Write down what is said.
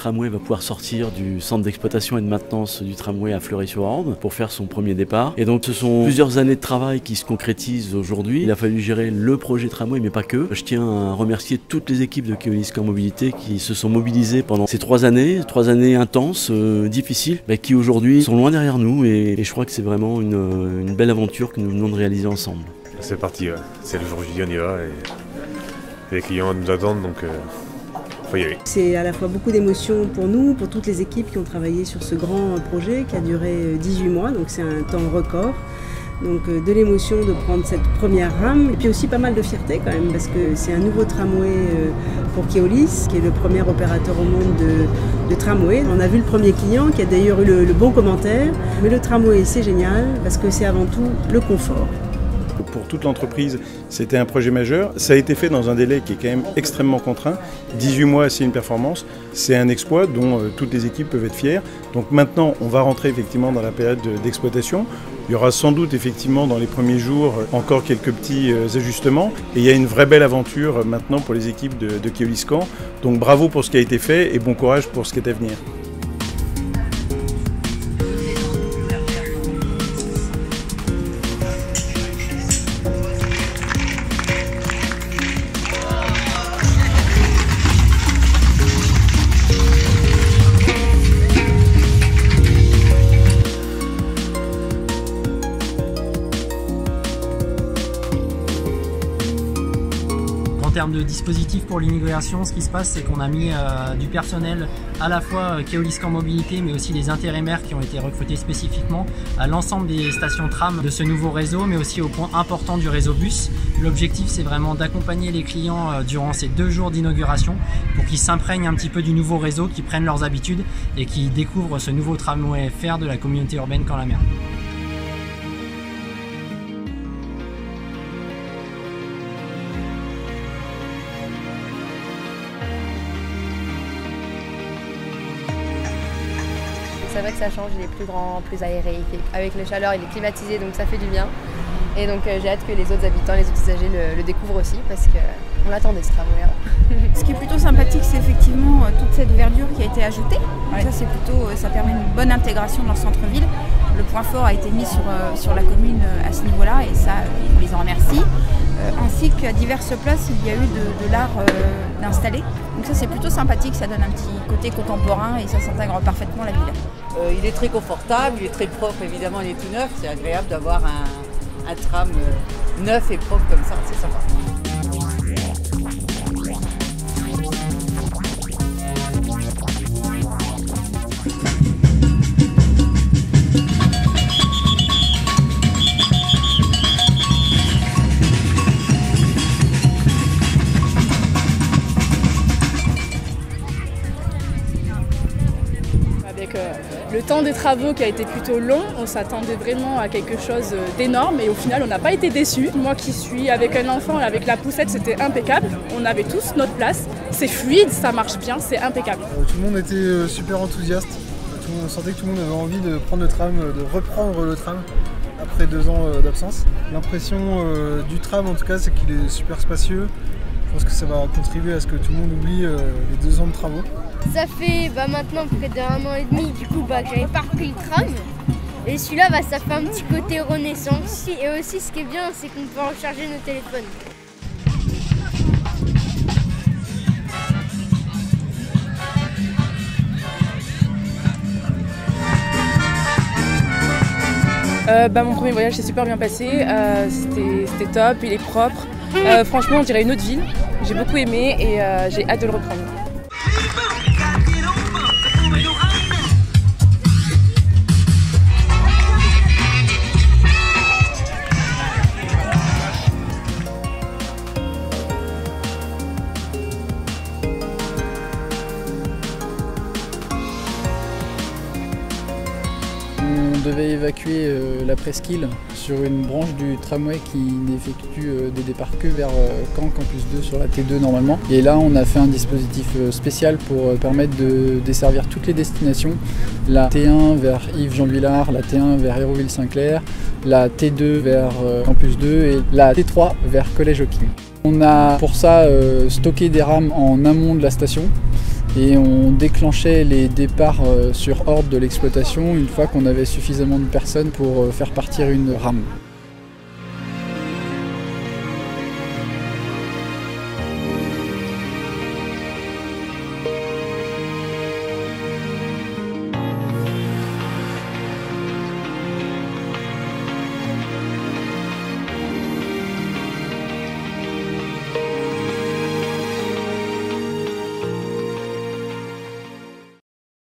tramway va pouvoir sortir du centre d'exploitation et de maintenance du tramway à Fleury-sur-Orne pour faire son premier départ. Et donc ce sont plusieurs années de travail qui se concrétisent aujourd'hui. Il a fallu gérer le projet tramway, mais pas que. Je tiens à remercier toutes les équipes de Keolis Mobilité qui se sont mobilisées pendant ces 3 années intenses, difficiles, mais qui aujourd'hui sont loin derrière nous. Et je crois que c'est vraiment une belle aventure que nous venons de réaliser ensemble. C'est parti, c'est le jour J, on y va. Et les clients nous attendent, donc faut y aller. C'est à la fois beaucoup d'émotions pour nous, pour toutes les équipes qui ont travaillé sur ce grand projet qui a duré 18 mois, donc c'est un temps record. Donc de l'émotion de prendre cette première rame et puis aussi pas mal de fierté quand même parce que c'est un nouveau tramway pour Keolis qui est le premier opérateur au monde de tramway. On a vu le premier client qui a d'ailleurs eu le bon commentaire, mais le tramway c'est génial parce que c'est avant tout le confort. Pour toute l'entreprise, c'était un projet majeur. Ça a été fait dans un délai qui est quand même extrêmement contraint. 18 mois, c'est une performance. C'est un exploit dont toutes les équipes peuvent être fières. Donc maintenant, on va rentrer effectivement dans la période d'exploitation. Il y aura sans doute effectivement dans les premiers jours encore quelques petits ajustements. Et il y a une vraie belle aventure maintenant pour les équipes de Keolis Caen. Donc bravo pour ce qui a été fait et bon courage pour ce qui est à venir. En termes de dispositifs pour l'inauguration, ce qui se passe, c'est qu'on a mis du personnel à la fois Keolis Mobilité, mais aussi des intérimaires qui ont été recrutés spécifiquement à l'ensemble des stations tram de ce nouveau réseau, mais aussi au point important du réseau bus. L'objectif, c'est vraiment d'accompagner les clients durant ces 2 jours d'inauguration pour qu'ils s'imprègnent un petit peu du nouveau réseau, qu'ils prennent leurs habitudes et qu'ils découvrent ce nouveau tramway fer de la communauté urbaine Caen-la-Mer. C'est vrai que ça change, il est plus grand, plus aéré, avec la chaleur il est climatisé donc ça fait du bien. Et donc j'ai hâte que les autres habitants, les autres usagers le découvrent aussi parce qu'on l'attendait ce tramway. Ce qui est plutôt sympathique, c'est effectivement toute cette verdure qui a été ajoutée. Ouais. Ça permet une bonne intégration dans le centre-ville. Le point fort a été mis sur la commune à ce niveau-là et ça, on les en remercie. Ainsi qu'à diverses places, il y a eu de l'art d'installer. Donc ça c'est plutôt sympathique, ça donne un petit côté contemporain et ça s'intègre parfaitement à la ville. Il est très confortable, il est très propre, évidemment il est tout neuf. C'est agréable d'avoir un tram neuf et propre comme ça, c'est sympa. Le temps des travaux qui a été plutôt long, on s'attendait vraiment à quelque chose d'énorme et au final on n'a pas été déçus. Moi qui suis avec un enfant et avec la poussette, c'était impeccable. On avait tous notre place, c'est fluide, ça marche bien, c'est impeccable. Tout le monde était super enthousiaste, on sentait que tout le monde avait envie de prendre le tram, de reprendre le tram après 2 ans d'absence. L'impression du tram en tout cas c'est qu'il est super spacieux. Je pense que ça va contribuer à ce que tout le monde oublie les 2 ans de travaux. Ça fait maintenant près d'1 an et demi du coup que j'avais pas repris le tram. Et celui-là ça fait un petit côté renaissance. Et aussi ce qui est bien c'est qu'on peut recharger nos téléphones. Mon premier voyage s'est super bien passé, c'était top, il est propre. Franchement on dirait une autre ville, j'ai beaucoup aimé et j'ai hâte de le reprendre. On devait évacuer la presqu'île sur une branche du tramway qui n'effectue des départs que vers Caen Campus 2 sur la T2 normalement. Et là on a fait un dispositif spécial pour permettre de desservir toutes les destinations. La T1 vers Yves-Jean-Vuillard, la T1 vers Hérouville-Saint-Clair, la T2 vers Campus 2 et la T3 vers Collège Hawking. On a pour ça stocké des rames en amont de la station et on déclenchait les départs sur ordre de l'exploitation une fois qu'on avait suffisamment de personnes pour faire partir une rame.